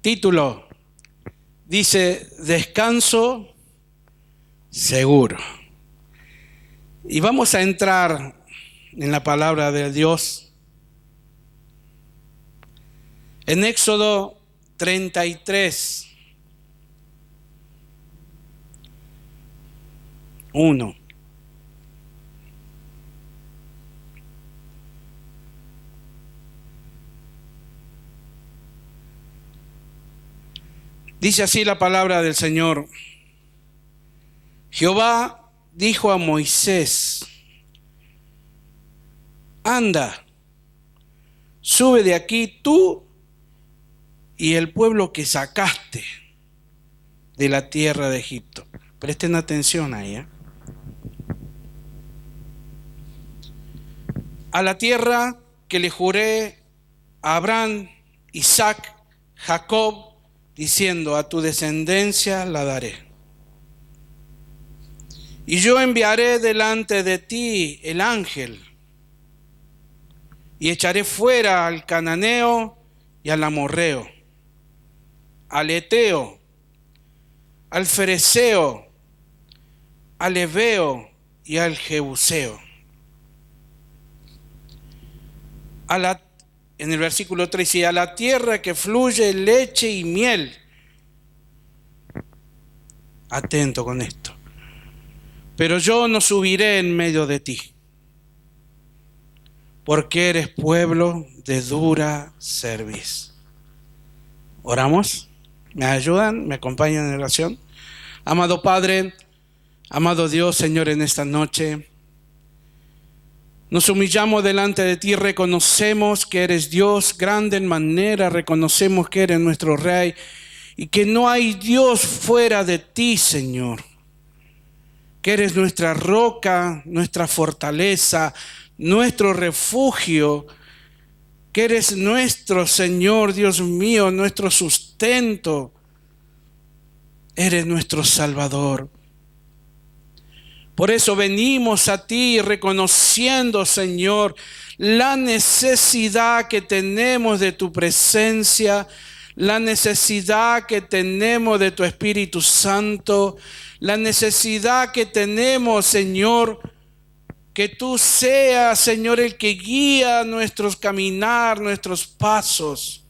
Título, dice Descanso seguro. Y vamos a entrar en la palabra de Dios. En Éxodo 33, 1. Dice así la palabra del Señor. Jehová dijo a Moisés: anda, sube de aquí tú y el pueblo que sacaste de la tierra de Egipto. Presten atención ahí, a la tierra que le juré a Abraham, Isaac, Jacob, diciendo: a tu descendencia la daré. Y yo enviaré delante de ti el ángel, y echaré fuera al cananeo y al amorreo, al eteo, al fereceo, al heveo y al jebuseo. En el versículo 3, y a la tierra que fluye leche y miel. Atento con esto. Pero yo no subiré en medio de ti, porque eres pueblo de dura cerviz. ¿Oramos? ¿Me ayudan? ¿Me acompañan en oración? Amado Padre, amado Dios, Señor, en esta noche nos humillamos delante de ti, reconocemos que eres Dios grande en manera, reconocemos que eres nuestro Rey y que no hay Dios fuera de ti, Señor. Que eres nuestra roca, nuestra fortaleza, nuestro refugio, que eres nuestro Señor, Dios mío, nuestro sustento, eres nuestro Salvador. Por eso venimos a ti reconociendo, Señor, la necesidad que tenemos de tu presencia, la necesidad que tenemos de tu Espíritu Santo, la necesidad que tenemos, Señor, que tú seas, Señor, el que guía nuestros caminar, nuestros pasos.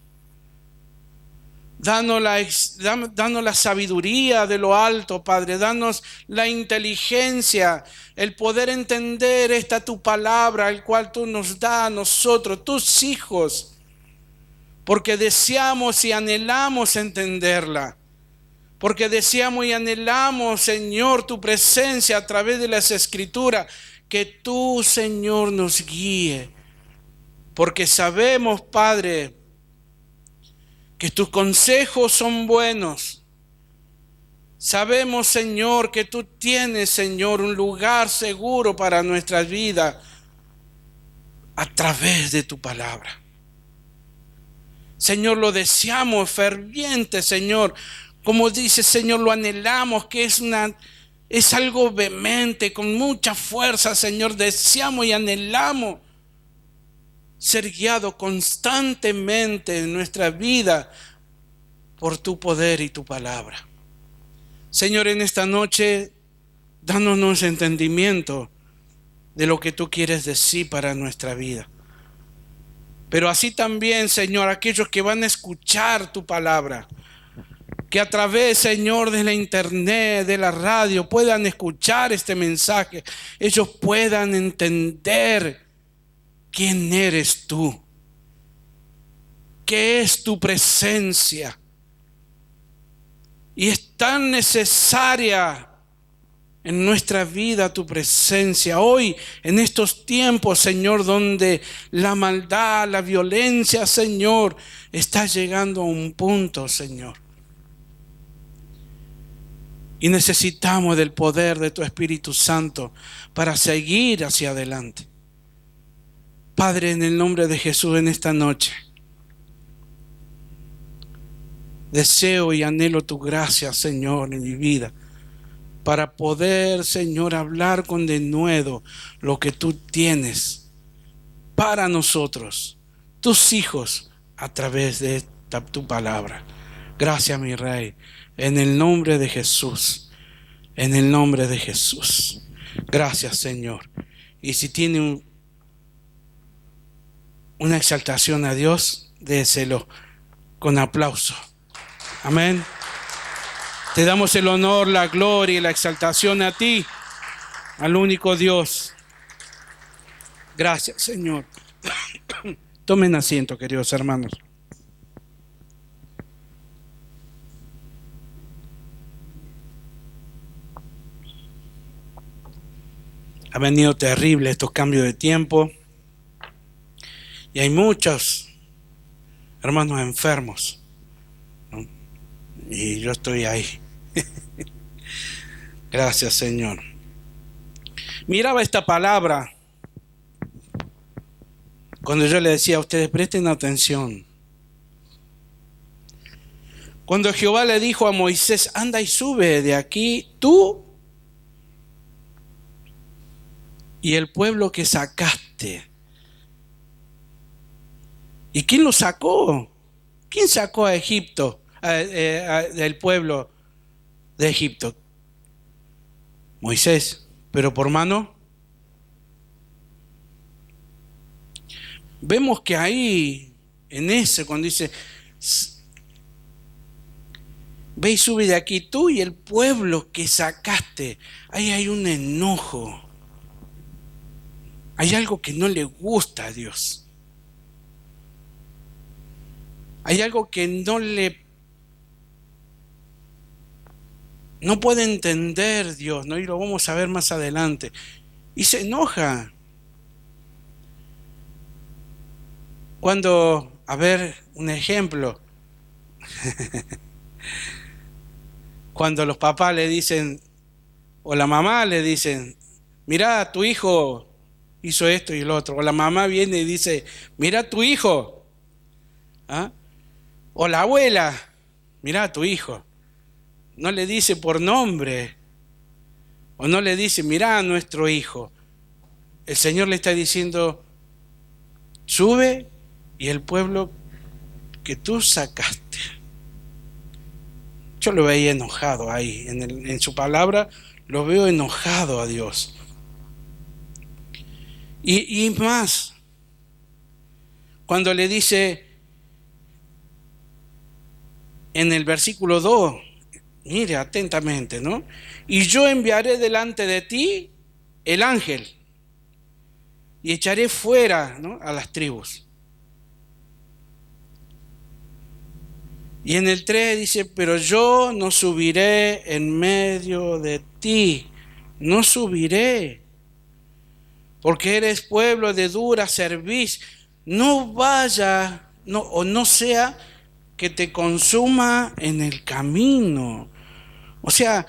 Danos la sabiduría de lo alto, Padre. Danos la inteligencia, el poder entender esta tu palabra, el cual tú nos das a nosotros, tus hijos, porque deseamos y anhelamos entenderla. Porque deseamos y anhelamos, Señor, tu presencia a través de las Escrituras, que tú, Señor, nos guíe. Porque sabemos, Padre, que tus consejos son buenos. Sabemos, Señor, que tú tienes, Señor, un lugar seguro para nuestras vidas a través de tu palabra. Señor, lo deseamos ferviente, Señor. Como dice, Señor, lo anhelamos, que es algo vehemente, con mucha fuerza, Señor. Deseamos y anhelamos ser guiado constantemente en nuestra vida por tu poder y tu palabra. Señor, en esta noche, danos entendimiento de lo que tú quieres decir para nuestra vida. Pero así también, Señor, aquellos que van a escuchar tu palabra, que a través, Señor, de la internet, de la radio, puedan escuchar este mensaje, ellos puedan entender quién eres tú, qué es tu presencia. Y es tan necesaria en nuestra vida tu presencia. Hoy, en estos tiempos, Señor, donde la maldad, la violencia, Señor, está llegando a un punto, Señor. Y necesitamos del poder de tu Espíritu Santo para seguir hacia adelante. Padre, en el nombre de Jesús, en esta noche, deseo y anhelo tu gracia, Señor, en mi vida, para poder, Señor, hablar con denuedo lo que tú tienes para nosotros, tus hijos, a través de tu palabra. Gracias, mi Rey. En el nombre de Jesús. En el nombre de Jesús. Gracias, Señor. Y si tiene una exaltación a Dios, déselo con aplauso. Amén. Te damos el honor, la gloria y la exaltación a ti, al único Dios. Gracias, Señor. Tomen asiento, queridos hermanos. Ha venido terrible estos cambios de tiempo y hay muchos hermanos enfermos, ¿no? Y yo estoy ahí. Gracias, Señor. Miraba esta palabra cuando yo le decía a ustedes, presten atención. Cuando Jehová le dijo a Moisés, anda y sube de aquí, tú y el pueblo que sacaste. ¿Y quién lo sacó? ¿Quién sacó a Egipto, del pueblo de Egipto? Moisés, pero por mano. Vemos que ahí, en ese, cuando dice, ve y sube de aquí tú y el pueblo que sacaste, ahí hay un enojo. Hay algo que no le gusta a Dios. Hay algo que no puede entender Dios, ¿no? Y lo vamos a ver más adelante. Y se enoja. Cuando, a ver, un ejemplo. Cuando los papás le dicen, o la mamá le dicen, mira, tu hijo hizo esto y lo otro. O la mamá viene y dice, mira tu hijo. ¿Ah? O la abuela, mira tu hijo. No le dice por nombre. O no le dice, mira nuestro hijo. El Señor le está diciendo, sube y el pueblo que tú sacaste. Yo lo veía enojado ahí. En su palabra lo veo enojado a Dios. Y más, cuando le dice en el versículo 2, mire atentamente, ¿no? Y yo enviaré delante de ti el ángel y echaré fuera, ¿no?, a las tribus. Y en el 3 dice, pero yo no subiré en medio de ti, no subiré, porque eres pueblo de dura cerviz, no vaya, no, o no sea que te consuma en el camino. O sea,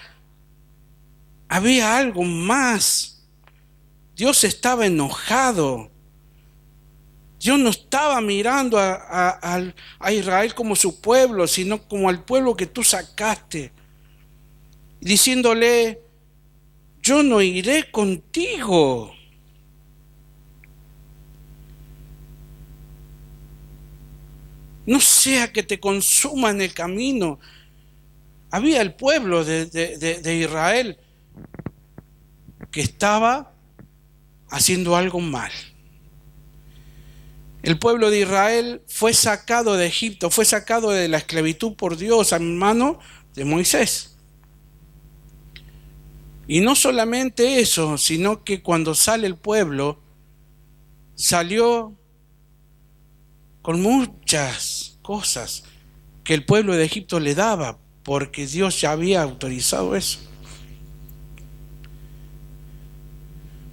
había algo más. Dios estaba enojado. Dios no estaba mirando a Israel como su pueblo, sino como al pueblo que tú sacaste, diciéndole, yo no iré contigo. No sea que te consuma en el camino. Había el pueblo de Israel que estaba haciendo algo mal. El pueblo de Israel fue sacado de Egipto, fue sacado de la esclavitud por Dios a mano de Moisés. Y no solamente eso, sino que cuando sale el pueblo, salió con muchas cosas que el pueblo de Egipto le daba, porque Dios ya había autorizado eso.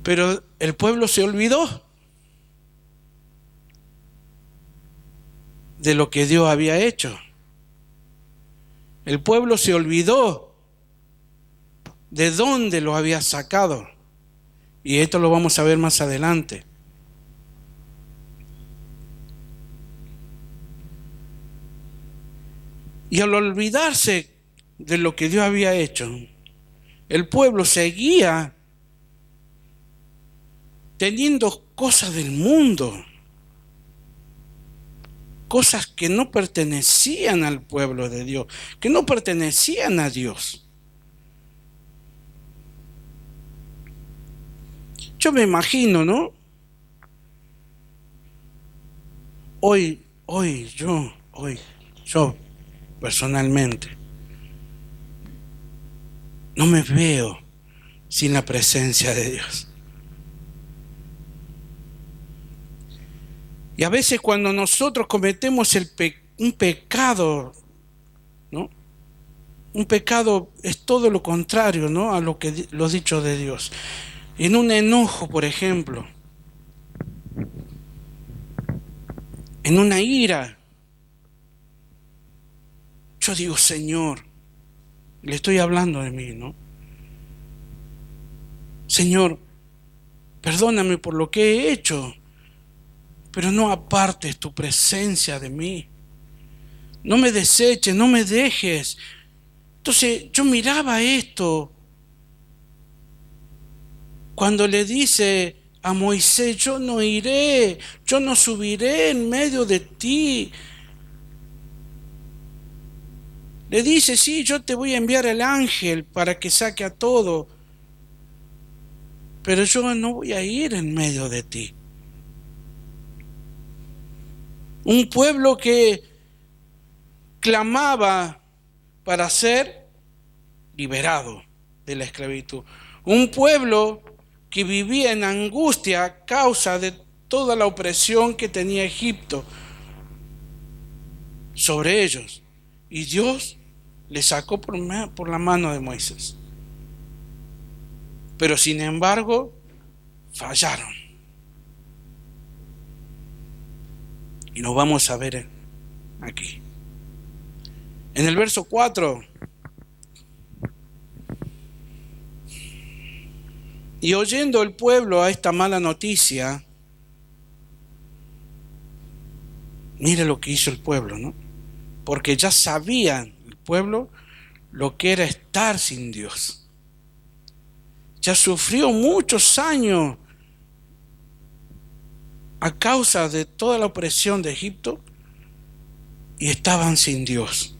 Pero el pueblo se olvidó de lo que Dios había hecho. El pueblo se olvidó de dónde lo había sacado. Y esto lo vamos a ver más adelante. Y al olvidarse de lo que Dios había hecho, el pueblo seguía teniendo cosas del mundo. cosas que no pertenecían al pueblo de Dios, que no pertenecían a Dios. Yo me imagino, ¿no? Hoy, yo personalmente, no me veo sin la presencia de Dios. Y a veces cuando nosotros cometemos un pecado, ¿no? Un pecado es todo lo contrario, ¿no? A lo dicho de Dios. En un enojo, por ejemplo, en una ira, yo digo, Señor, le estoy hablando de mí, ¿no? Señor, perdóname por lo que he hecho, pero no apartes tu presencia de mí. No me deseches, no me dejes. Entonces yo miraba esto cuando le dice a Moisés, yo no iré, yo no subiré en medio de ti. Le dice, sí, yo te voy a enviar el ángel para que saque a todo, pero yo no voy a ir en medio de ti. Un pueblo que clamaba para ser liberado de la esclavitud. Un pueblo que vivía en angustia a causa de toda la opresión que tenía Egipto sobre ellos. Y Dios le sacó por la mano de Moisés. Pero sin embargo, fallaron. Y lo vamos a ver aquí. En el verso 4. Y oyendo el pueblo a esta mala noticia, mire lo que hizo el pueblo, ¿no? Porque ya sabían el pueblo lo que era estar sin Dios. Ya sufrió muchos años a causa de toda la opresión de Egipto y estaban sin Dios.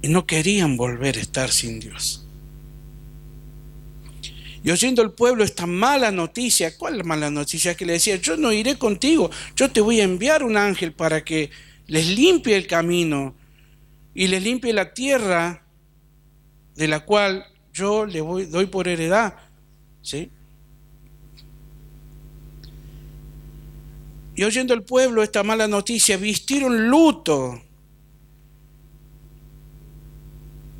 Y no querían volver a estar sin Dios. Y oyendo el pueblo esta mala noticia, ¿cuál mala noticia? Que le decía, yo no iré contigo, yo te voy a enviar un ángel para que les limpie el camino y les limpie la tierra de la cual yo le doy por heredad, ¿sí? Y oyendo el pueblo esta mala noticia, vistieron luto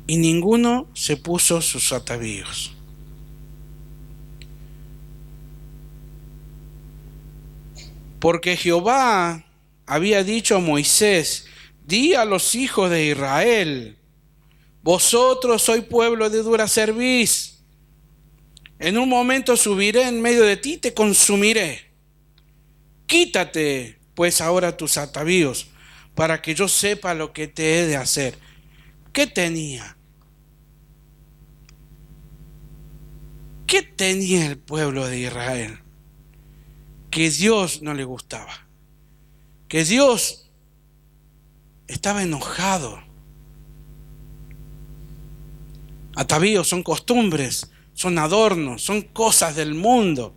y ninguno se puso sus atavíos. Porque Jehová había dicho a Moisés, di a los hijos de Israel, vosotros sois pueblo de dura cerviz. En un momento subiré en medio de ti y te consumiré. Quítate pues ahora tus atavíos, para que yo sepa lo que te he de hacer. ¿Qué tenía? ¿Qué tenía el pueblo de Israel? Que Dios no le gustaba, que Dios estaba enojado. Atavíos son costumbres, son adornos, son cosas del mundo.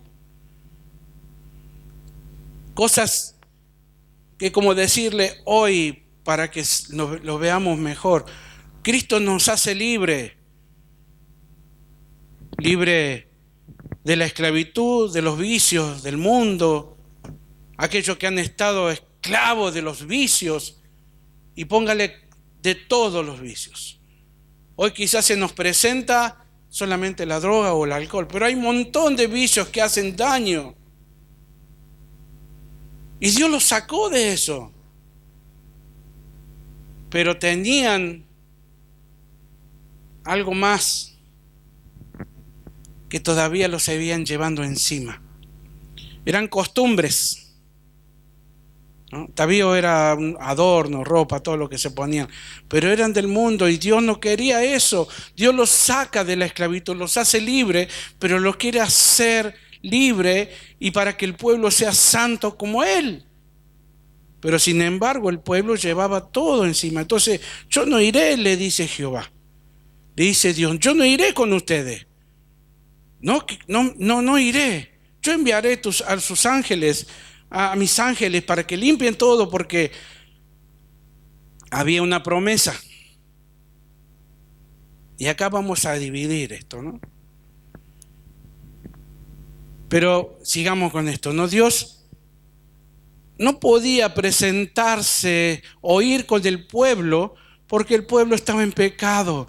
Cosas que, como decirle hoy, para que lo veamos mejor, Cristo nos hace libre de la esclavitud, de los vicios del mundo, aquellos que han estado esclavos de los vicios, y póngale de todos los vicios. Hoy quizás se nos presenta solamente la droga o el alcohol, pero hay un montón de vicios que hacen daño. Y Dios los sacó de eso. Pero tenían algo más que todavía los seguían llevando encima. Eran costumbres, ¿no? Atavío era un adorno, ropa, todo lo que se ponían, pero eran del mundo y Dios no quería eso. Dios los saca de la esclavitud, los hace libre, pero los quiere hacer libre y para que el pueblo sea santo como Él. Pero sin embargo el pueblo llevaba todo encima. Entonces, yo no iré, le dice Jehová. Le dice Dios, yo no iré con ustedes. No iré. Yo enviaré a sus ángeles, a mis ángeles, para que limpien todo, porque había una promesa. Y acá vamos a dividir esto, ¿no? Pero sigamos con esto, ¿no? Dios no podía presentarse o ir con el pueblo porque el pueblo estaba en pecado.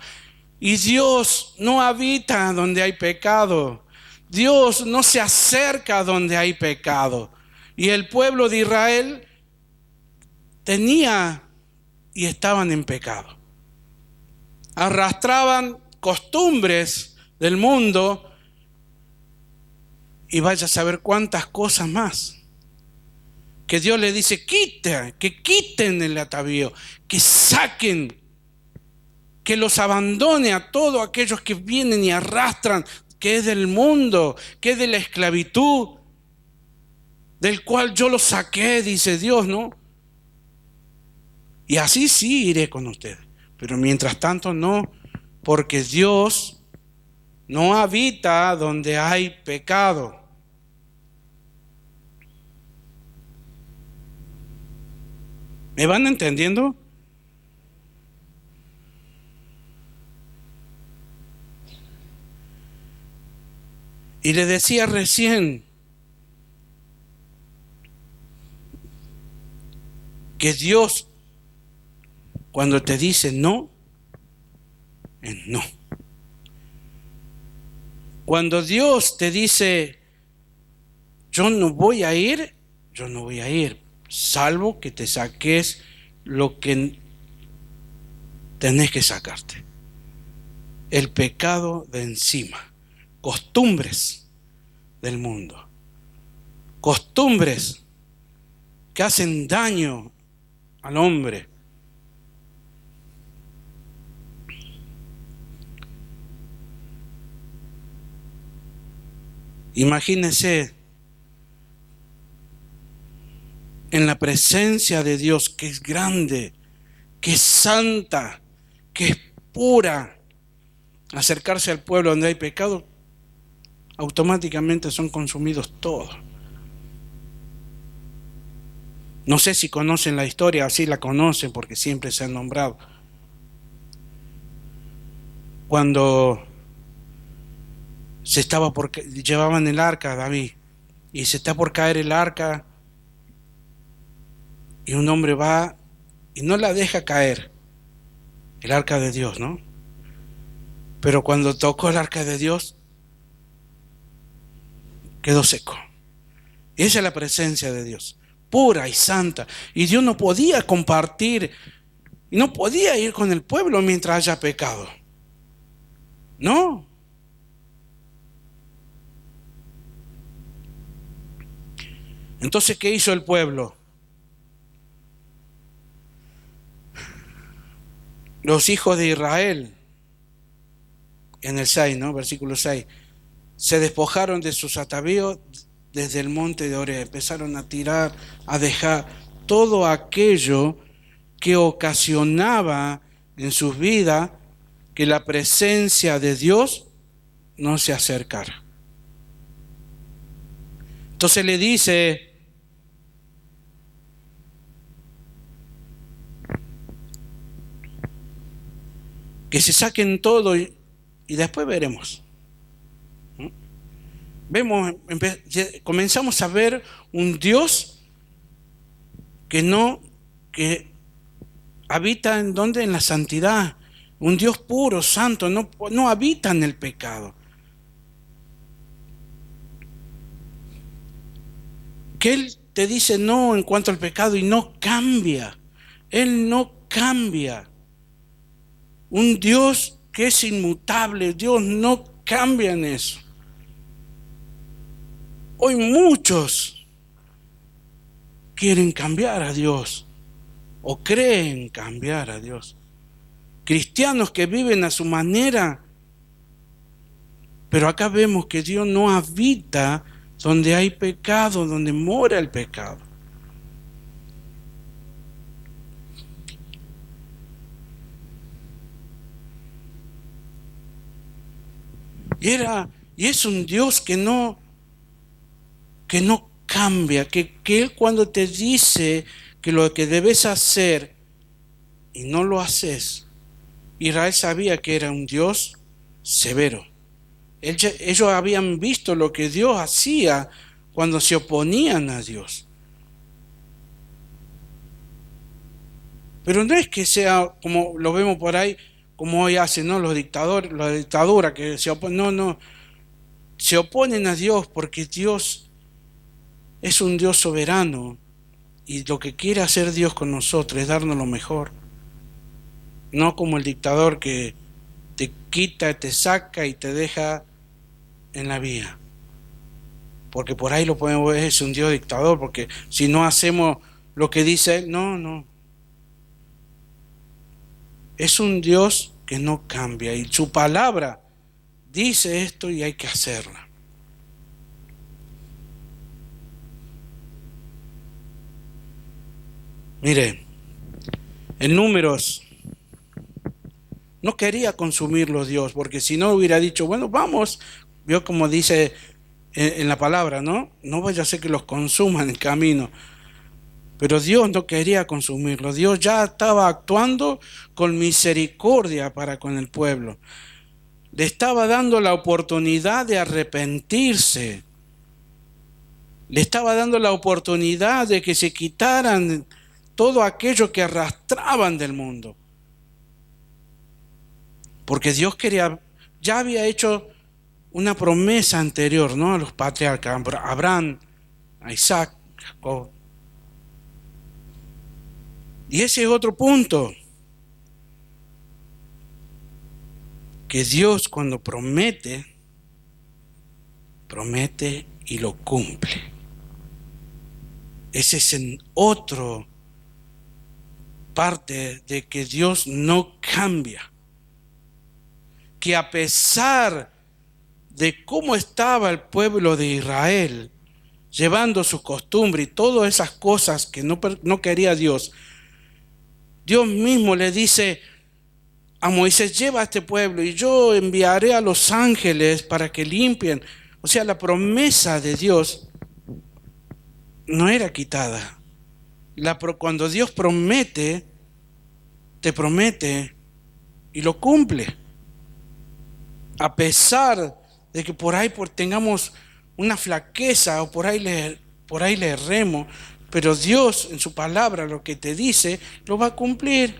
Y Dios no habita donde hay pecado. Dios no se acerca donde hay pecado. Y el pueblo de Israel tenía y estaban en pecado. Arrastraban costumbres del mundo y vaya a saber cuántas cosas más. Que Dios le dice, que quiten el atavío, que saquen, que los abandone a todos aquellos que vienen y arrastran, que es del mundo, que es de la esclavitud, del cual yo los saqué, dice Dios, ¿no? Y así sí iré con ustedes, pero mientras tanto no, porque Dios no habita donde hay pecado. ¿Me van entendiendo? Y le decía recién que Dios, cuando te dice no, es no. Cuando Dios te dice, yo no voy a ir, yo no voy a ir, salvo que te saques lo que tenés que sacarte. El pecado de encima, costumbres del mundo, costumbres que hacen daño al hombre. Imagínense en la presencia de Dios, que es grande, que es santa, que es pura, acercarse al pueblo donde hay pecado, automáticamente son consumidos todos. No sé si conocen la historia, así la conocen porque siempre se han nombrado. Cuando llevaban el arca a David y se está por caer el arca y un hombre va y no la deja caer, el arca de Dios, ¿no? Pero cuando tocó el arca de Dios, quedó seco. Y esa es la presencia de Dios, pura y santa. Y Dios no podía compartir, y no podía ir con el pueblo mientras haya pecado. No. Entonces, ¿qué hizo el pueblo? Los hijos de Israel, en el 6, ¿no? Versículo 6, se despojaron de sus atavíos desde el monte de Oreb, empezaron a tirar, a dejar todo aquello que ocasionaba en sus vidas que la presencia de Dios no se acercara. Entonces le dice, que se saquen todo y después veremos. Comenzamos a ver un Dios que habita en donde, en la santidad, un Dios puro, santo, no habita en el pecado. Que Él te dice no en cuanto al pecado y no cambia. Él no cambia. Un Dios que es inmutable, Dios no cambia en eso. Hoy muchos quieren cambiar a Dios o creen cambiar a Dios. Cristianos que viven a su manera, pero acá vemos que Dios no habita donde hay pecado, donde mora el pecado. Y es un Dios que no cambia, que Él cuando te dice que lo que debes hacer y no lo haces. Israel sabía que era un Dios severo. Ellos habían visto lo que Dios hacía cuando se oponían a Dios. Pero no es que sea como lo vemos por ahí, como hoy hacen, ¿no? Los dictadores, la dictadura que se oponen. No, no. Se oponen a Dios porque Dios es un Dios soberano y lo que quiere hacer Dios con nosotros es darnos lo mejor. No como el dictador que te quita, te saca y te deja en la vía. Porque por ahí lo podemos ver, es un Dios dictador, porque si no hacemos lo que dice Él, no, no. Es un Dios que no cambia y su palabra dice esto y hay que hacerla. Mire, en Números no quería consumirlos Dios, porque si no hubiera dicho, bueno, vamos, vio como dice en la palabra, ¿no? No vaya a ser que los consuman en el camino. Pero Dios no quería consumirlos. Dios ya estaba actuando con misericordia para con el pueblo. Le estaba dando la oportunidad de arrepentirse. Le estaba dando la oportunidad de que se quitaran todo aquello que arrastraban del mundo. Porque Dios ya había hecho una promesa anterior, ¿no? A los patriarcas, a Abraham, a Isaac, a Jacob. Y ese es otro punto. Que Dios cuando promete, promete y lo cumple. Ese es en otro parte de que Dios no cambia. Que a pesar de cómo estaba el pueblo de Israel, llevando su costumbre y todas esas cosas que no quería Dios, Dios mismo le dice a Moisés, lleva a este pueblo y yo enviaré a los ángeles para que limpien. O sea, la promesa de Dios no era quitada. Cuando Dios promete, te promete y lo cumple. A pesar de que por ahí tengamos una flaqueza o por ahí le erremos, pero Dios en su palabra lo que te dice, lo va a cumplir.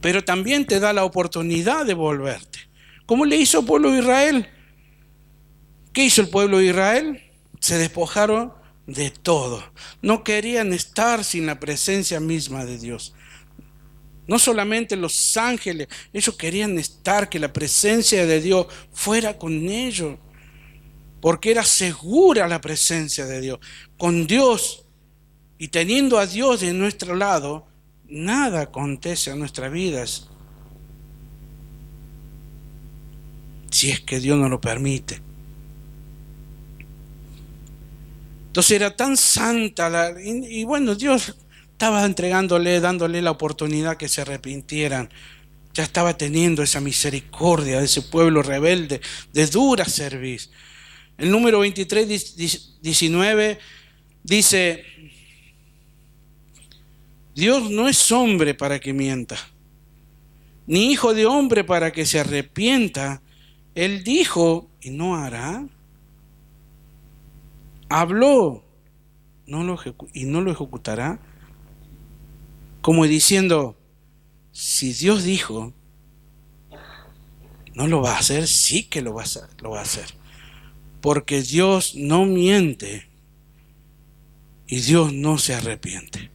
Pero también te da la oportunidad de volverte. ¿Cómo le hizo el pueblo de Israel? ¿Qué hizo el pueblo de Israel? Se despojaron de todo. No querían estar sin la presencia misma de Dios. No solamente los ángeles, ellos querían estar, que la presencia de Dios fuera con ellos, porque era segura la presencia de Dios. Con Dios y teniendo a Dios de nuestro lado, nada acontece a nuestras vidas, si es que Dios no lo permite. Entonces era tan santa, y bueno, Dios estaba dándole la oportunidad que se arrepintieran. Ya estaba teniendo esa misericordia de ese pueblo rebelde, de dura serviz. El número 23, 19 dice, Dios no es hombre para que mienta, ni hijo de hombre para que se arrepienta. Él dijo y no hará. Habló y no lo ejecutará. Como diciendo, si Dios dijo, no lo va a hacer, sí que lo va a hacer. Porque Dios no miente y Dios no se arrepiente.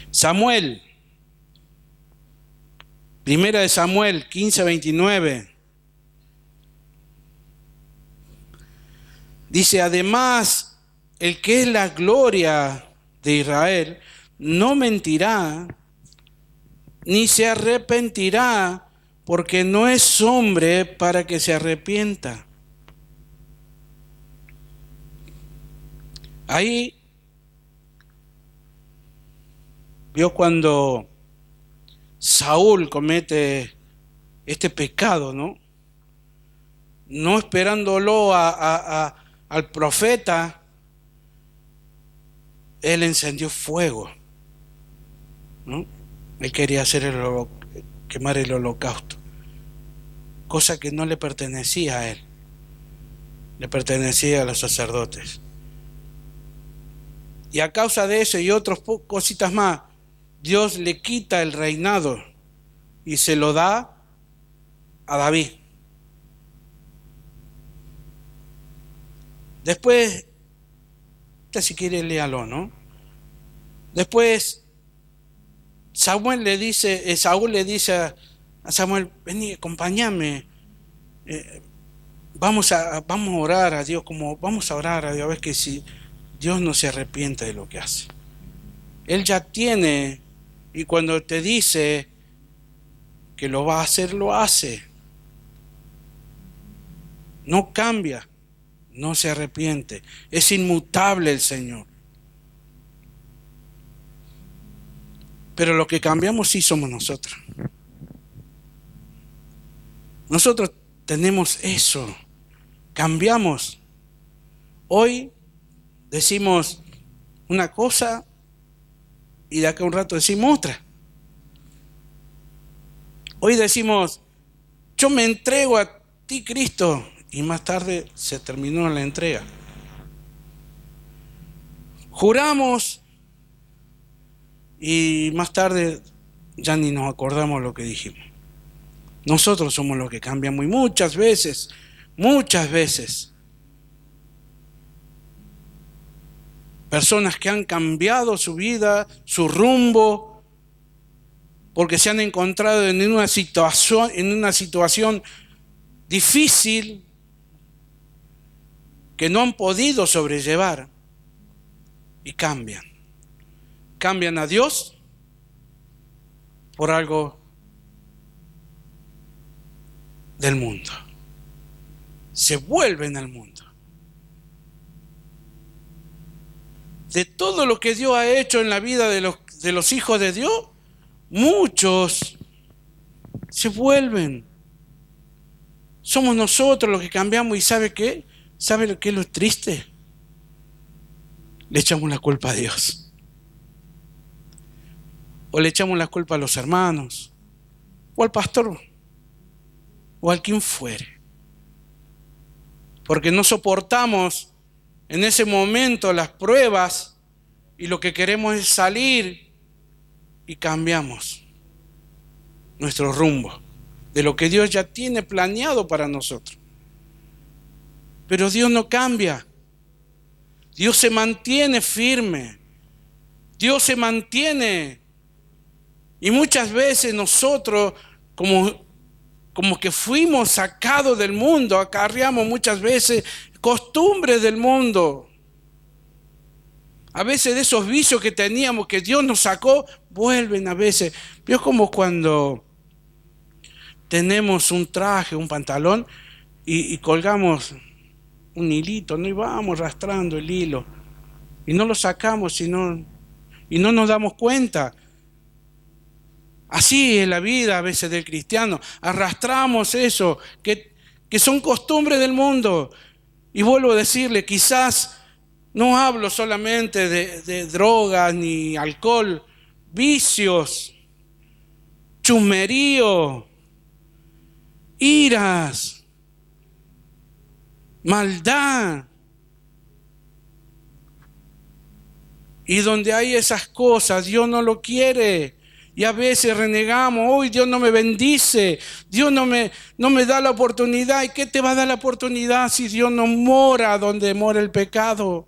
Samuel, primera de Samuel 15:29. Dice, además, el que es la gloria de Israel no mentirá, ni se arrepentirá, porque no es hombre para que se arrepienta. Ahí vio cuando Saúl comete este pecado, ¿no? No esperándolo al profeta, él encendió fuego, ¿no? Él quería quemar el holocausto, cosa que no le pertenecía a él, le pertenecía a los sacerdotes. Y a causa de eso y otras cositas más, Dios le quita el reinado y se lo da a David. Después, si quiere léalo, ¿no? Después Saúl le dice a Samuel, vení, acompáñame, vamos a orar a Dios, vamos a orar a Dios, a ver que si Dios no se arrepiente de lo que hace. Él ya tiene, y cuando te dice que lo va a hacer, lo hace. No cambia, no se arrepiente, es inmutable el Señor. Pero lo que cambiamos sí somos nosotros. Nosotros tenemos eso, cambiamos. Hoy decimos una cosa y de acá a un rato decimos otra. Hoy decimos, yo me entrego a ti, Cristo, y más tarde se terminó la entrega. Juramos y más tarde ya ni nos acordamos lo que dijimos. Nosotros somos los que cambiamos y muchas veces, personas que han cambiado su vida, su rumbo, porque se han encontrado en una situación difícil que no han podido sobrellevar y cambian. Cambian a Dios por algo del mundo. Se vuelven al mundo. De todo lo que Dios ha hecho en la vida de los hijos de Dios, muchos se vuelven. Somos nosotros los que cambiamos y ¿sabe qué? ¿Sabe lo que es lo triste? Le echamos la culpa a Dios. O le echamos la culpa a los hermanos, o al pastor, o al quien fuere. Porque no soportamos en ese momento las pruebas y lo que queremos es salir y cambiamos nuestro rumbo de lo que Dios ya tiene planeado para nosotros. Pero Dios no cambia. Dios se mantiene firme. Dios se mantiene. Y muchas veces nosotros, como que fuimos sacados del mundo, acarreamos muchas veces costumbres del mundo. A veces de esos vicios que teníamos, que Dios nos sacó, vuelven a veces. Vio como cuando tenemos un traje, un pantalón, y colgamos un hilito, ¿no? Y vamos arrastrando el hilo. Y no lo sacamos y no nos damos cuenta. Así es la vida a veces del cristiano. Arrastramos eso, que son costumbres del mundo. Y vuelvo a decirle, quizás no hablo solamente de drogas ni alcohol, vicios, chusmerío, iras, maldad. Y donde hay esas cosas, Dios no lo quiere. Y a veces renegamos, hoy Dios no me bendice, Dios no me da la oportunidad. ¿Y qué te va a dar la oportunidad si Dios no mora donde mora el pecado?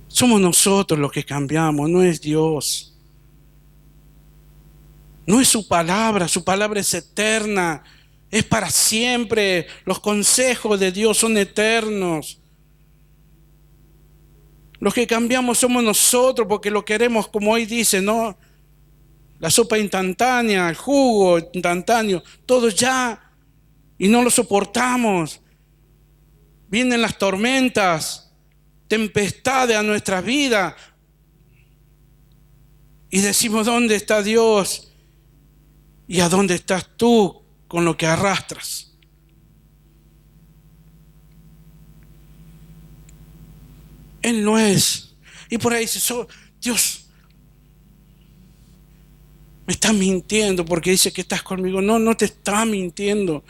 Somos nosotros los que cambiamos, no es Dios. No es su palabra es eterna, es para siempre. Los consejos de Dios son eternos. Los que cambiamos somos nosotros porque lo queremos, como hoy dice, ¿no? La sopa instantánea, el jugo instantáneo, todo ya. y no lo soportamos. Vienen las tormentas, tempestades a nuestra vida y decimos, ¿dónde está Dios? ¿Y a dónde estás tú con lo que arrastras? Él no es. Y por ahí dices, Dios, me estás mintiendo porque dice que estás conmigo. No, no te está mintiendo.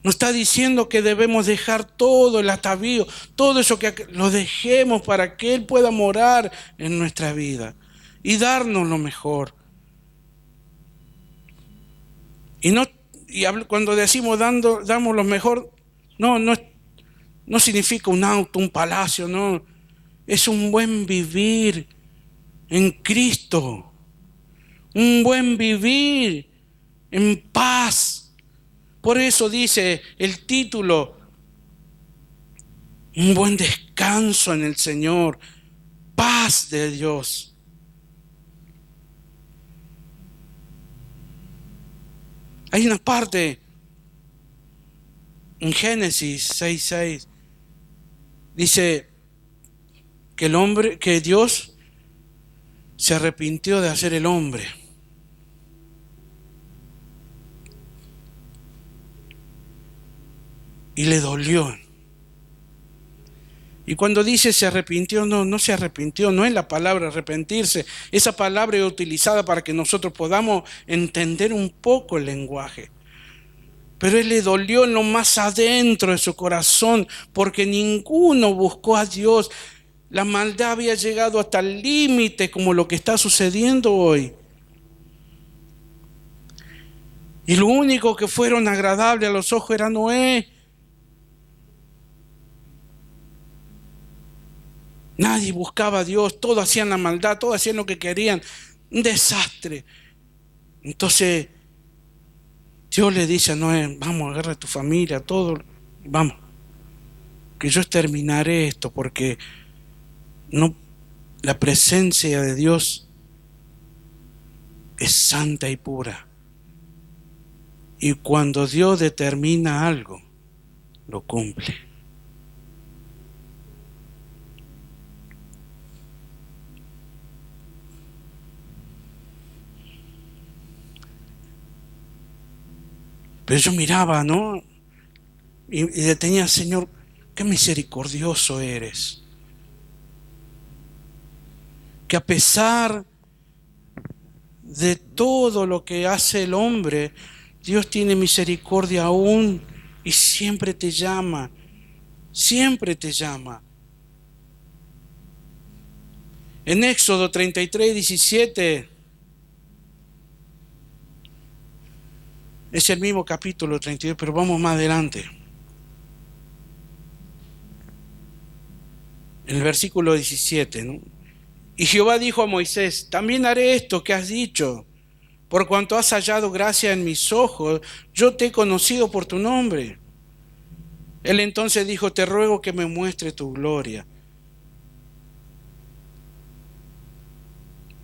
Nos está diciendo que debemos dejar todo el atavío, todo eso que lo dejemos para que Él pueda morar en nuestra vida y darnos lo mejor. Cuando decimos damos lo mejor, no significa un auto, un palacio, no. Es un buen vivir en Cristo, un buen vivir en paz. Por eso dice el título, un buen descanso en el Señor, paz de Dios. Hay una parte en Génesis 6:6, dice que Dios se arrepintió de hacer el hombre. Y le dolió. Y cuando dice se arrepintió, no se arrepintió, no es la palabra arrepentirse. Esa palabra es utilizada para que nosotros podamos entender un poco el lenguaje. Pero Él le dolió en lo más adentro de su corazón, porque ninguno buscó a Dios. La maldad había llegado hasta el límite, como lo que está sucediendo hoy. Y lo único que fueron agradables a los ojos era Noé. Nadie buscaba a Dios, todos hacían la maldad, todos hacían lo que querían. Un desastre. Entonces Dios le dice a Noé, vamos, agarra a tu familia, todo, vamos, que yo exterminaré esto, porque la presencia de Dios es santa y pura. Y cuando Dios determina algo, lo cumple. Pero yo miraba, ¿no? Y detenía, Señor, qué misericordioso eres. Que a pesar de todo lo que hace el hombre, Dios tiene misericordia aún y siempre te llama, siempre te llama. En Éxodo 33:17 es el mismo capítulo 32, pero vamos más adelante. En el versículo 17, ¿no? Y Jehová dijo a Moisés, también haré esto que has dicho, por cuanto has hallado gracia en mis ojos, yo te he conocido por tu nombre. Él entonces dijo, te ruego que me muestre tu gloria.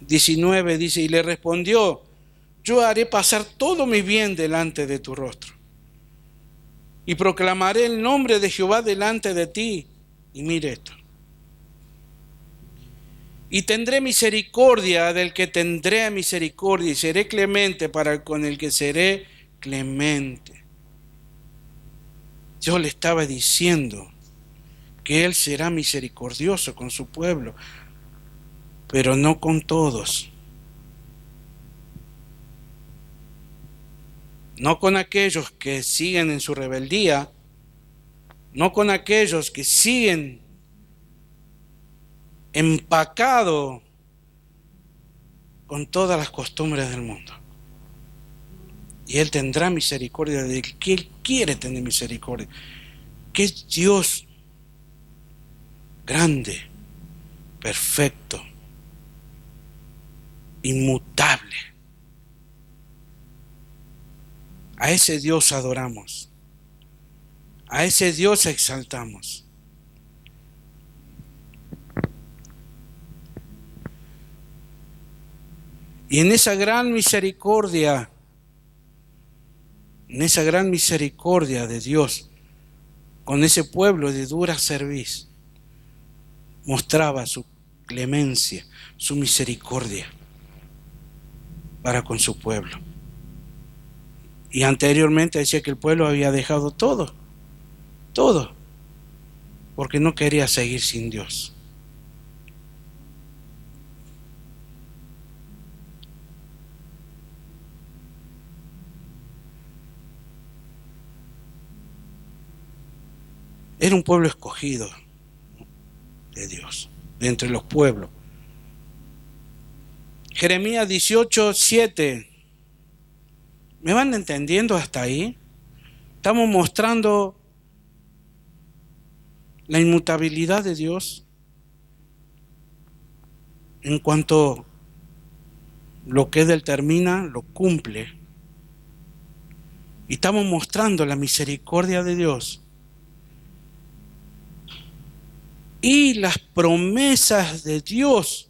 19 dice, y le respondió, yo haré pasar todo mi bien delante de tu rostro, y proclamaré el nombre de Jehová delante de ti. Y mire esto. Y tendré misericordia del que tendré misericordia, y seré clemente con el que seré clemente. Dios le estaba diciendo que Él será misericordioso con su pueblo, pero no con todos. No con aquellos que siguen en su rebeldía, no con aquellos que siguen empacados con todas las costumbres del mundo. Y Él tendrá misericordia de que Él quiere tener misericordia, que es Dios grande, perfecto, inmutable. A ese Dios adoramos, a ese Dios exaltamos. Y en esa gran misericordia en esa gran misericordia de Dios, con ese pueblo de dura cerviz, mostraba su clemencia, su misericordia para con su pueblo. Y anteriormente decía que el pueblo había dejado todo, porque no quería seguir sin Dios. Era un pueblo escogido de Dios, de entre los pueblos. Jeremías 18:7. ¿Me van entendiendo hasta ahí? Estamos mostrando la inmutabilidad de Dios en cuanto lo que Él determina, lo cumple. Y estamos mostrando la misericordia de Dios y las promesas de Dios.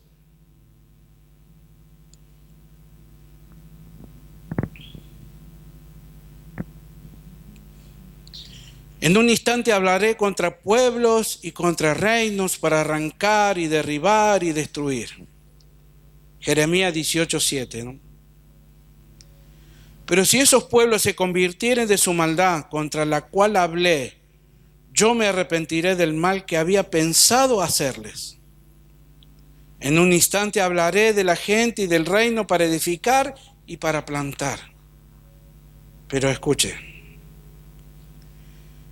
En un instante hablaré contra pueblos y contra reinos para arrancar y derribar y destruir. Jeremías 18:7, ¿no? Pero si esos pueblos se convirtieren de su maldad contra la cual hablé, yo me arrepentiré del mal que había pensado hacerles. En un instante hablaré de la gente y del reino para edificar y para plantar. Pero escuche.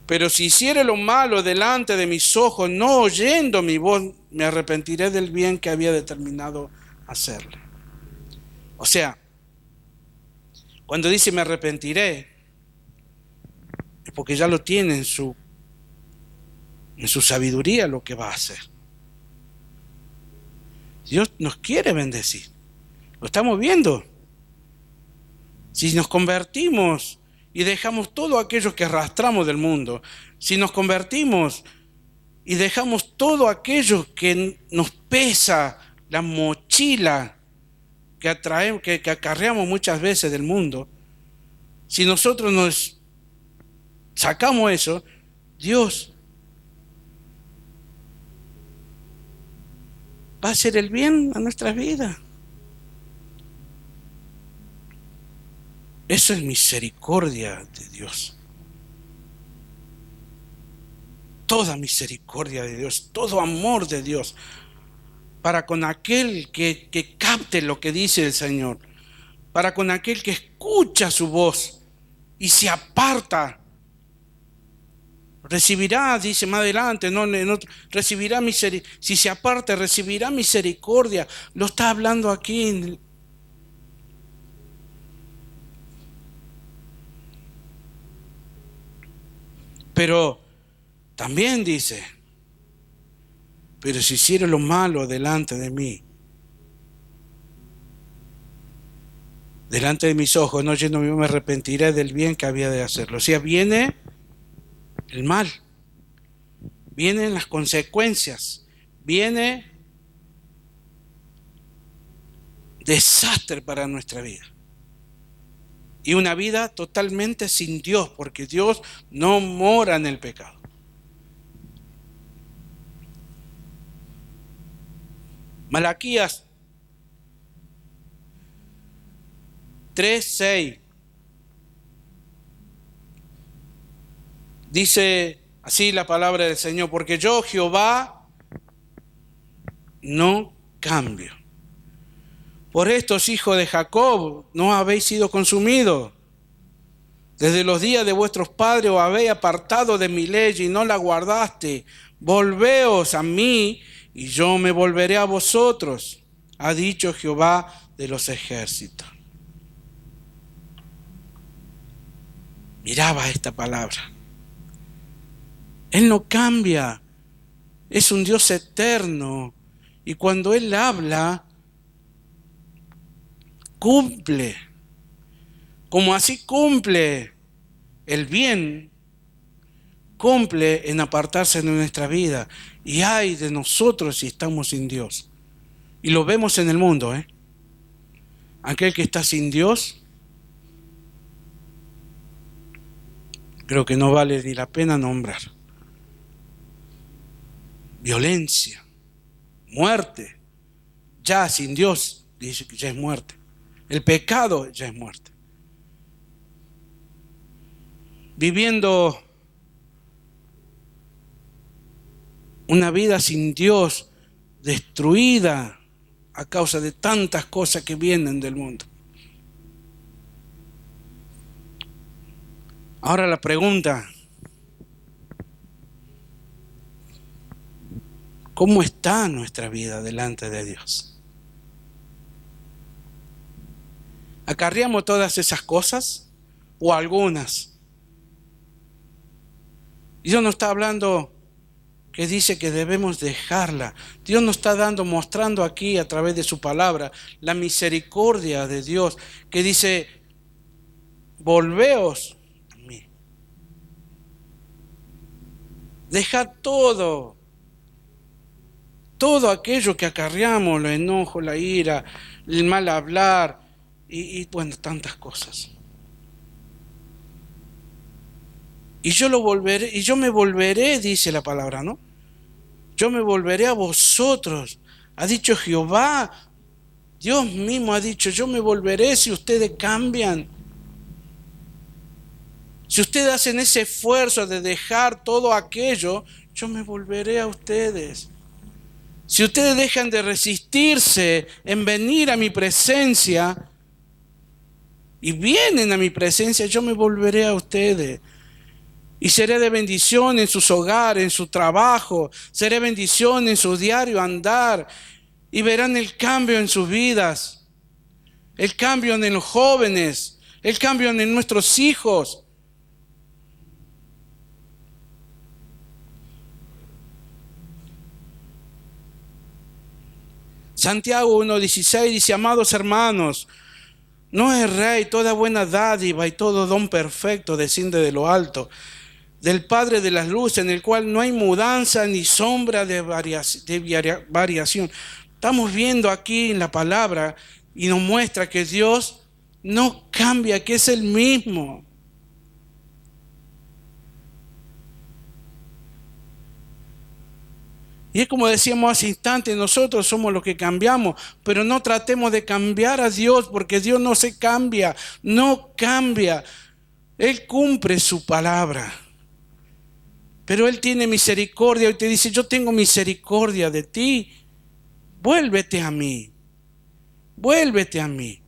Pero si hiciere lo malo delante de mis ojos, no oyendo mi voz, me arrepentiré del bien que había determinado hacerle. O sea, cuando dice me arrepentiré, es porque ya lo tiene en su sabiduría lo que va a hacer. Dios nos quiere bendecir. Lo estamos viendo. Si nos convertimos y dejamos todo aquello que arrastramos del mundo, si nos convertimos y dejamos todo aquello que nos pesa, la mochila que acarreamos muchas veces del mundo, si nosotros nos sacamos eso, Dios va a hacer el bien a nuestras vidas. Eso es misericordia de Dios. Toda misericordia de Dios, todo amor de Dios, para con aquel que capte lo que dice el Señor, para con aquel que escucha su voz y se aparta. Recibirá, dice más adelante, recibirá misericordia. Si se aparta, recibirá misericordia. Lo está hablando aquí. Pero también dice, pero si hiciere lo malo delante de mí, delante de mis ojos, no yendo yo me arrepentiré del bien que había de hacerlo. O sea, viene el mal, vienen las consecuencias, viene desastre para nuestra vida. Y una vida totalmente sin Dios, porque Dios no mora en el pecado. Malaquías 3:6 dice así la palabra del Señor: porque yo, Jehová, no cambio. Por estos hijos de Jacob no habéis sido consumidos. Desde los días de vuestros padres os habéis apartado de mi ley y no la guardaste. Volveos a mí y yo me volveré a vosotros, ha dicho Jehová de los ejércitos. Miraba esta palabra. Él no cambia, es un Dios eterno. Y cuando Él habla, cumple. Como así cumple el bien, cumple en apartarse de nuestra vida. Y ay de nosotros si estamos sin Dios. Y lo vemos en el mundo, Aquel que está sin Dios creo que no vale ni la pena nombrar. Violencia, muerte, ya sin Dios, dice que ya es muerte. El pecado ya es muerte. Viviendo una vida sin Dios, destruida a causa de tantas cosas que vienen del mundo. Ahora la pregunta: ¿cómo está nuestra vida delante de Dios? ¿Acarreamos todas esas cosas o algunas? Dios no está hablando que dice que debemos dejarla. Dios nos está mostrando aquí a través de su palabra la misericordia de Dios, que dice: volveos a mí. Dejad todo aquello que acarreamos, los enojos, la ira, el mal hablar y bueno, tantas cosas. Y yo me volveré, dice la palabra, ¿no? Yo me volveré a vosotros. Ha dicho Jehová, Dios mismo ha dicho: yo me volveré si ustedes cambian. Si ustedes hacen ese esfuerzo de dejar todo aquello, yo me volveré a ustedes. Si ustedes dejan de resistirse en venir a mi presencia y vienen a mi presencia, yo me volveré a ustedes. Y seré de bendición en sus hogares, en su trabajo. Seré bendición en su diario andar. Y verán el cambio en sus vidas. El cambio en los jóvenes. El cambio en nuestros hijos. Santiago 1:16 dice: amados hermanos, no es rey toda buena dádiva y todo don perfecto desciende de lo alto, del Padre de las luces, en el cual no hay mudanza ni sombra de variación. Estamos viendo aquí en la palabra y nos muestra que Dios no cambia, que es el mismo. Y es como decíamos hace instantes, nosotros somos los que cambiamos, pero no tratemos de cambiar a Dios, porque Dios no se cambia, no cambia. Él cumple su palabra. Pero Él tiene misericordia y te dice: yo tengo misericordia de ti. Vuélvete a mí. Vuélvete a mí.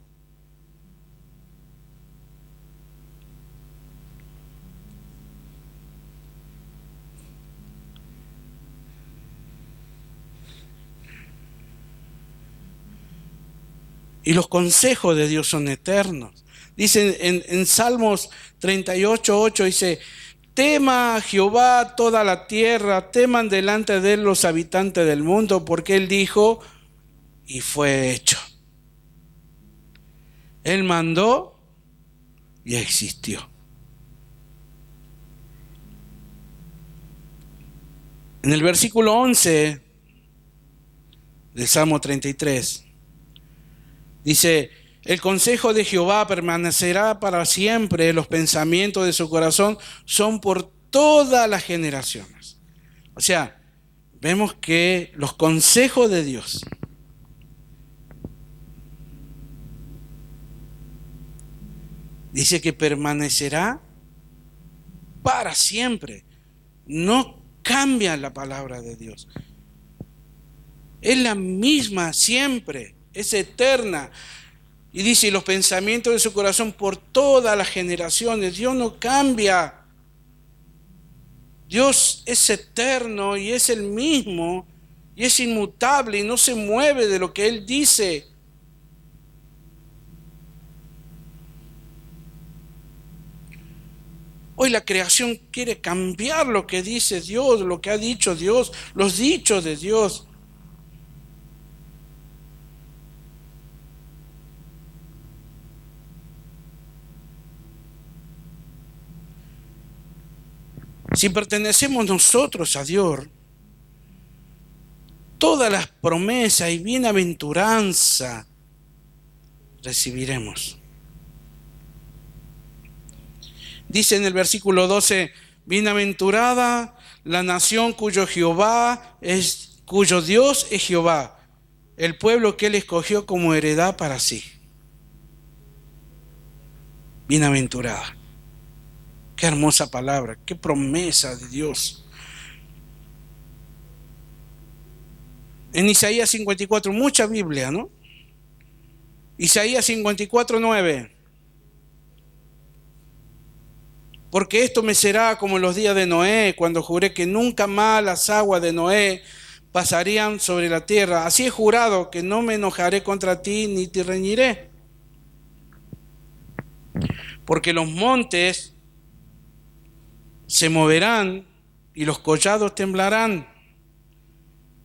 Y los consejos de Dios son eternos. Dice en Salmos 38:8, dice: tema a Jehová toda la tierra, teman delante de Él los habitantes del mundo, porque Él dijo y fue hecho. Él mandó y existió. En el versículo 11 del Salmo 33 dice: el consejo de Jehová permanecerá para siempre, los pensamientos de su corazón son por todas las generaciones. O sea, vemos que los consejos de Dios dice que permanecerá para siempre. No cambia la palabra de Dios. Es la misma siempre, es eterna. Y dice: los pensamientos de su corazón por todas las generaciones. Dios no cambia. Dios es eterno y es el mismo y es inmutable y no se mueve de lo que Él dice. Hoy la creación quiere cambiar lo que dice Dios, lo que ha dicho Dios, los dichos de Dios. Si pertenecemos nosotros a Dios, todas las promesas y bienaventuranza recibiremos. Dice en el versículo 12, bienaventurada la nación cuyo Dios es Jehová, el pueblo que él escogió como heredad para sí. Bienaventurada. Qué hermosa palabra, qué promesa de Dios. En Isaías 54, mucha Biblia, ¿no? Isaías 54, 9. Porque esto me será como en los días de Noé, cuando juré que nunca más las aguas de Noé pasarían sobre la tierra. Así he jurado que no me enojaré contra ti ni te reñiré. Porque los montes se moverán y los collados temblarán,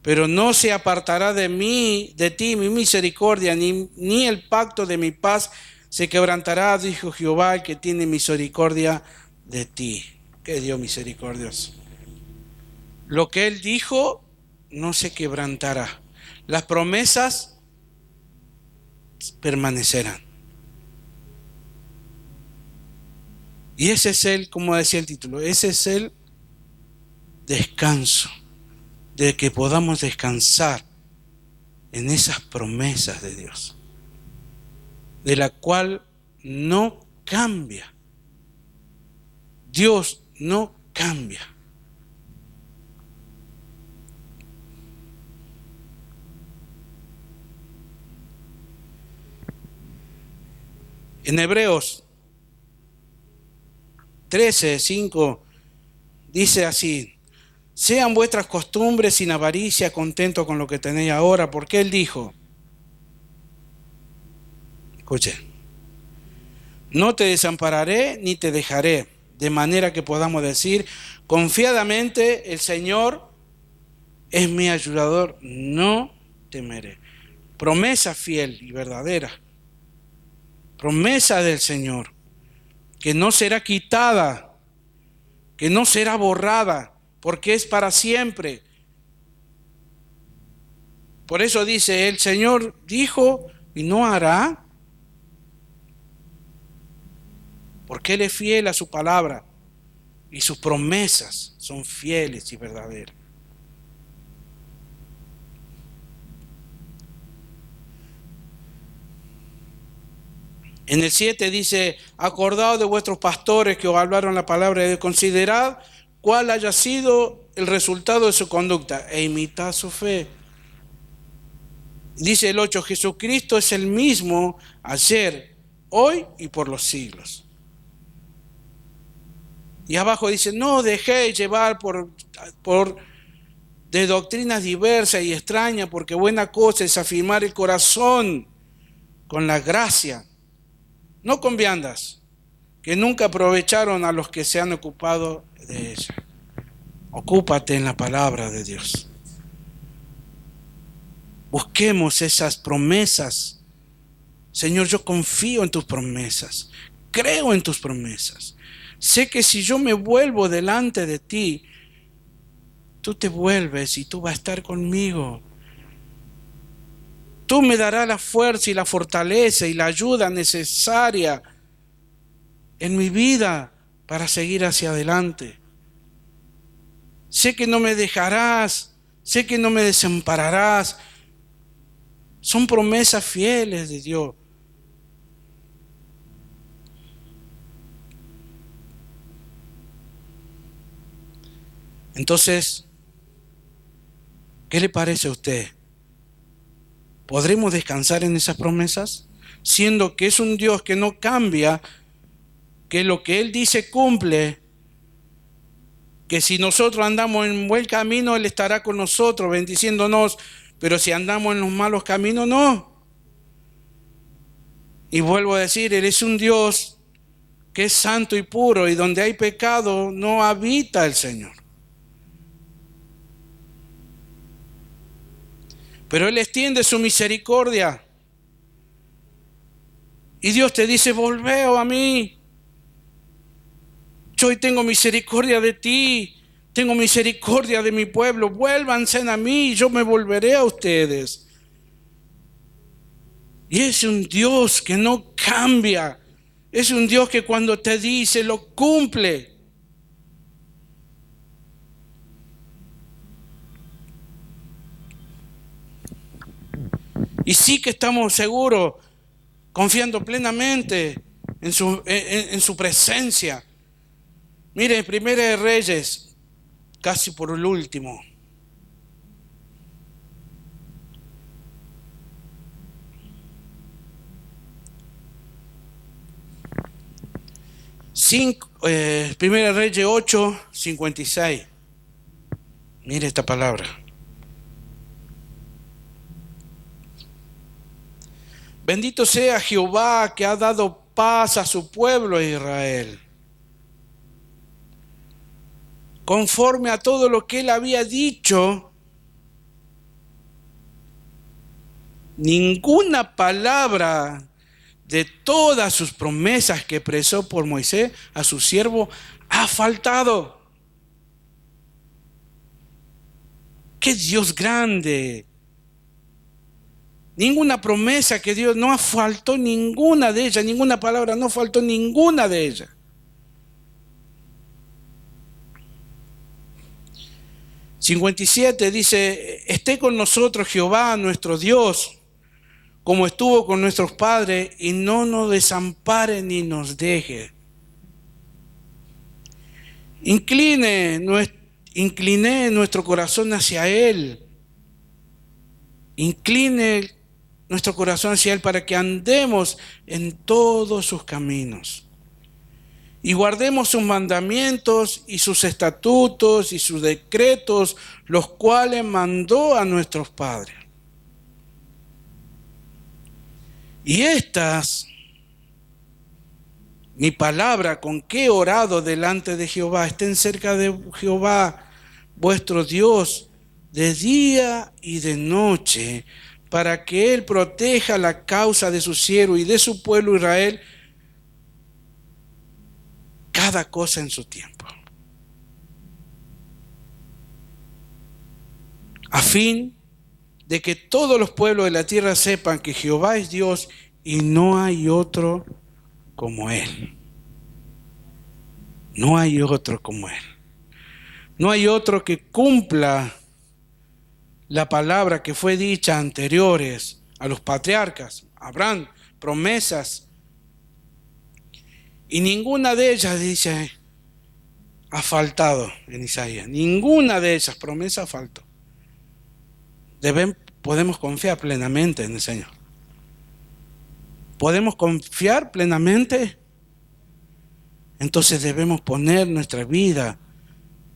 pero no se apartará de ti mi misericordia, ni el pacto de mi paz se quebrantará, dijo Jehová, el que tiene misericordia de ti. Que Dios misericordioso. Lo que él dijo no se quebrantará. Las promesas permanecerán. Y ese es como decía el título, ese es el descanso, de que podamos descansar en esas promesas de Dios, de la cual no cambia. Dios no cambia. En Hebreos 13:5 dice así: sean vuestras costumbres sin avaricia, contentos con lo que tenéis ahora, porque él dijo, escuchen, no te desampararé ni te dejaré, de manera que podamos decir confiadamente, el Señor es mi ayudador, no temeré. Promesa fiel y verdadera, promesa del Señor, que no será quitada, que no será borrada, porque es para siempre. Por eso dice, el Señor dijo y no hará, porque Él es fiel a su palabra y sus promesas son fieles y verdaderas. En el 7 dice, acordaos de vuestros pastores que os hablaron la palabra de Dios, considerad cuál haya sido el resultado de su conducta e imitad su fe. Dice el 8, Jesucristo es el mismo ayer, hoy y por los siglos. Y abajo dice, no dejéis llevar de doctrinas diversas y extrañas, porque buena cosa es afirmar el corazón con la gracia, no con viandas, que nunca aprovecharon a los que se han ocupado de ella. Ocúpate en la palabra de Dios. Busquemos esas promesas. Señor, yo confío en tus promesas, creo en tus promesas. Sé que si yo me vuelvo delante de ti, tú te vuelves y tú vas a estar conmigo. Tú me darás la fuerza y la fortaleza y la ayuda necesaria en mi vida para seguir hacia adelante. Sé que no me dejarás, sé que no me desampararás. Son promesas fieles de Dios. Entonces, ¿qué le parece a usted? ¿Podremos descansar en esas promesas? Siendo que es un Dios que no cambia, que lo que Él dice cumple, que si nosotros andamos en buen camino, Él estará con nosotros, bendiciéndonos, pero si andamos en los malos caminos, no. Y vuelvo a decir, Él es un Dios que es santo y puro, y donde hay pecado no habita el Señor. Pero Él extiende su misericordia. Y Dios te dice, volveo a mí. Yo hoy tengo misericordia de ti. Tengo misericordia de mi pueblo. Vuélvanse a mí y yo me volveré a ustedes. Y es un Dios que no cambia. Es un Dios que cuando te dice, lo cumple. Y sí que estamos seguros, confiando plenamente en su presencia. Mire, Primera de Reyes, casi por el último. Primera de Reyes 8:56. Mire esta palabra. Bendito sea Jehová que ha dado paz a su pueblo Israel, conforme a todo lo que él había dicho. Ninguna palabra de todas sus promesas que expresó por Moisés a su siervo ha faltado. ¡Qué Dios grande! Ninguna promesa que Dios, no faltó ninguna de ellas, ninguna palabra, no faltó ninguna de ellas. 57 dice, esté con nosotros Jehová nuestro Dios, como estuvo con nuestros padres, y no nos desampare ni nos deje. Incliné nuestro corazón hacia Él. Incline nuestro corazón hacia Él para que andemos en todos sus caminos y guardemos sus mandamientos y sus estatutos y sus decretos, los cuales mandó a nuestros padres. Y estas, mi palabra con que he orado delante de Jehová, estén cerca de Jehová, vuestro Dios, de día y de noche, para que Él proteja la causa de su siervo y de su pueblo Israel, cada cosa en su tiempo, a fin de que todos los pueblos de la tierra sepan que Jehová es Dios y no hay otro como Él. No hay otro como Él. No hay otro que cumpla la palabra que fue dicha anteriores a los patriarcas, Abraham, promesas. Y ninguna de ellas, dice, ha faltado en Isaías. Ninguna de esas promesas faltó. Podemos confiar plenamente en el Señor. ¿Podemos confiar plenamente? Entonces debemos poner nuestra vida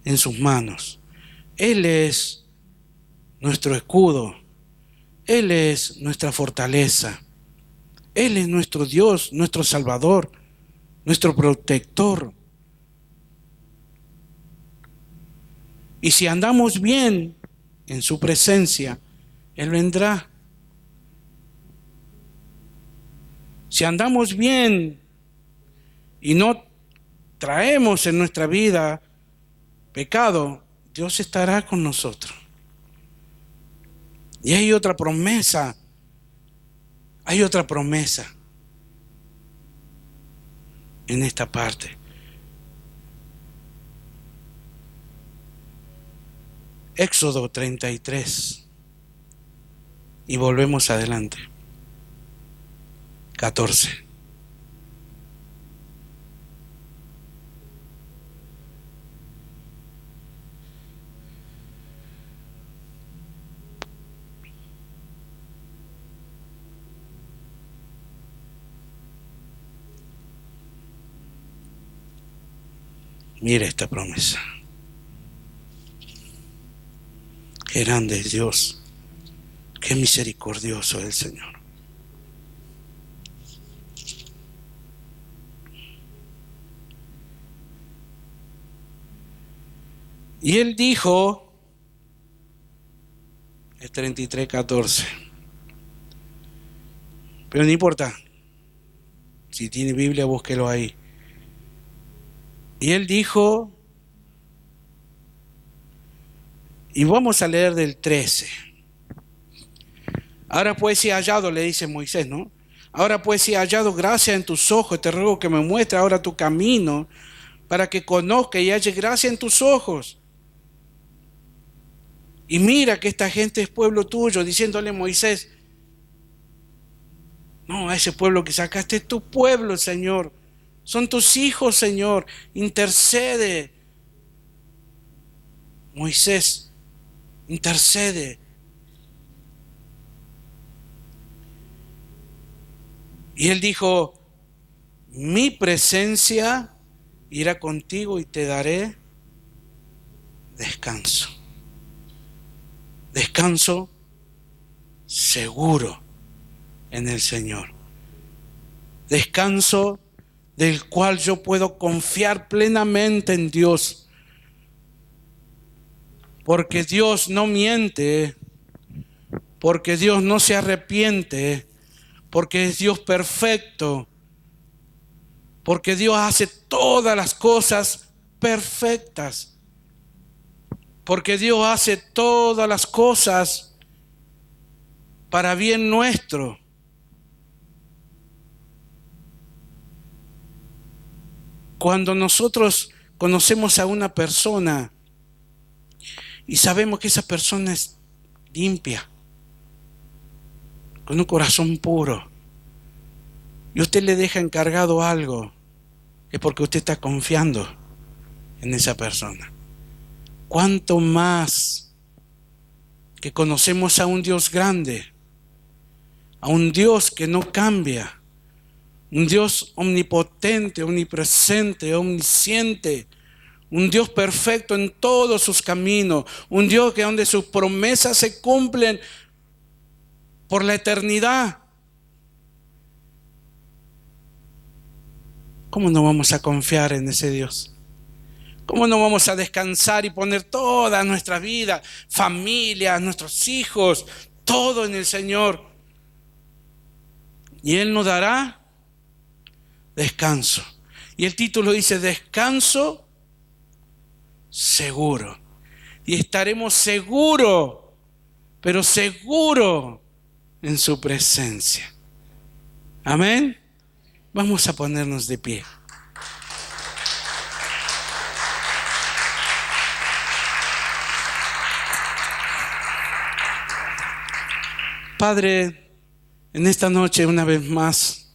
en sus manos. Él es nuestro escudo. Él es nuestra fortaleza. Él es nuestro Dios, nuestro Salvador, nuestro protector. Y si andamos bien en su presencia, Él vendrá. Si andamos bien y no traemos en nuestra vida pecado, Dios estará con nosotros. Y hay otra promesa. Hay otra promesa en esta parte. Éxodo 33. Y volvemos adelante. 14. Mira esta promesa. Qué grande es Dios. Qué misericordioso es el Señor. Y Él dijo, es 33:14. Pero no importa. Si tiene Biblia, búsquelo ahí. Y Él dijo, y vamos a leer del 13. Ahora pues he hallado, le dice Moisés, ¿no? Ahora pues, si he hallado gracia en tus ojos, te ruego que me muestre ahora tu camino, para que conozca y halle gracia en tus ojos. Y mira que esta gente es pueblo tuyo, diciéndole a Moisés, no, a ese pueblo que sacaste es tu pueblo, Señor. Son tus hijos, Señor. Intercede. Moisés, intercede. Y él dijo, mi presencia irá contigo y te daré descanso. Descanso seguro en el Señor. Descanso del cual yo puedo confiar plenamente en Dios. Porque Dios no miente, porque Dios no se arrepiente, porque es Dios perfecto, porque Dios hace todas las cosas perfectas, porque Dios hace todas las cosas para bien nuestro. Cuando nosotros conocemos a una persona y sabemos que esa persona es limpia, con un corazón puro, y usted le deja encargado algo, es porque usted está confiando en esa persona. Cuanto más que conocemos a un Dios grande, a un Dios que no cambia, un Dios omnipotente, omnipresente, omnisciente, un Dios perfecto en todos sus caminos, un Dios que donde sus promesas se cumplen por la eternidad. ¿Cómo no vamos a confiar en ese Dios? ¿Cómo no vamos a descansar y poner toda nuestra vida, familia, nuestros hijos, todo en el Señor? Y Él nos dará descanso. Y el título dice descanso seguro. Y estaremos seguros, pero seguros en su presencia. Amén. Vamos a ponernos de pie. Padre, en esta noche una vez más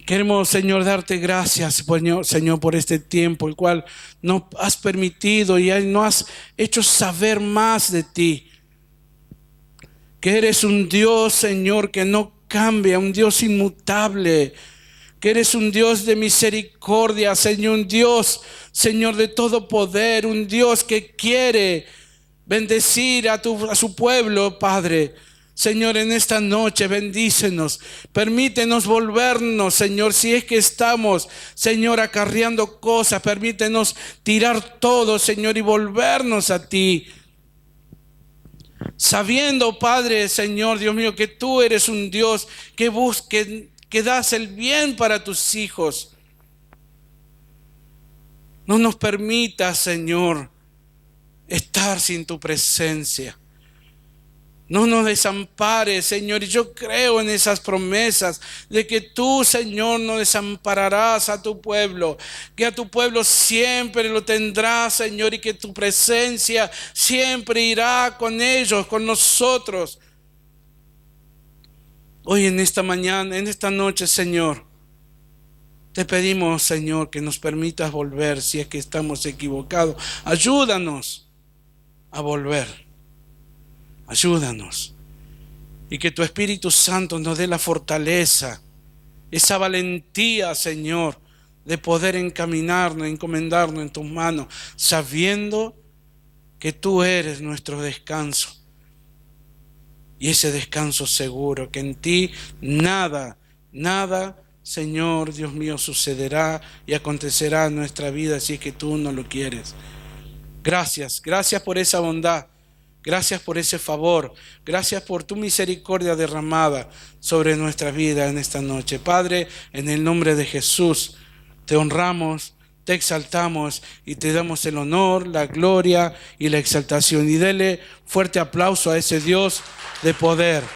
queremos, Señor, darte gracias, Señor, por este tiempo, el cual nos has permitido y nos has hecho saber más de ti. Que eres un Dios, Señor, que no cambia, un Dios inmutable. Que eres un Dios de misericordia, Señor, un Dios, Señor, de todo poder, un Dios que quiere bendecir a su pueblo, Padre. Señor, en esta noche bendícenos, permítenos volvernos, Señor, si es que estamos, Señor, acarreando cosas, permítenos tirar todo, Señor, y volvernos a ti. Sabiendo, Padre, Señor, Dios mío, que tú eres un Dios que das el bien para tus hijos. No nos permitas, Señor, estar sin tu presencia. No nos desampares, Señor, y yo creo en esas promesas de que tú, Señor, no desampararás a tu pueblo, que a tu pueblo siempre lo tendrás, Señor, y que tu presencia siempre irá con ellos, con nosotros. Hoy en esta mañana, en esta noche, Señor, te pedimos, Señor, que nos permitas volver si es que estamos equivocados. Ayúdanos a volver. Ayúdanos y que tu Espíritu Santo nos dé la fortaleza, esa valentía, Señor, de poder encaminarnos, encomendarnos en tus manos, sabiendo que tú eres nuestro descanso y ese descanso seguro, que en ti nada, Señor, Dios mío, sucederá y acontecerá en nuestra vida si es que tú no lo quieres. Gracias por esa bondad. Gracias por ese favor, gracias por tu misericordia derramada sobre nuestra vida en esta noche. Padre, en el nombre de Jesús, te honramos, te exaltamos y te damos el honor, la gloria y la exaltación. Y dele fuerte aplauso a ese Dios de poder.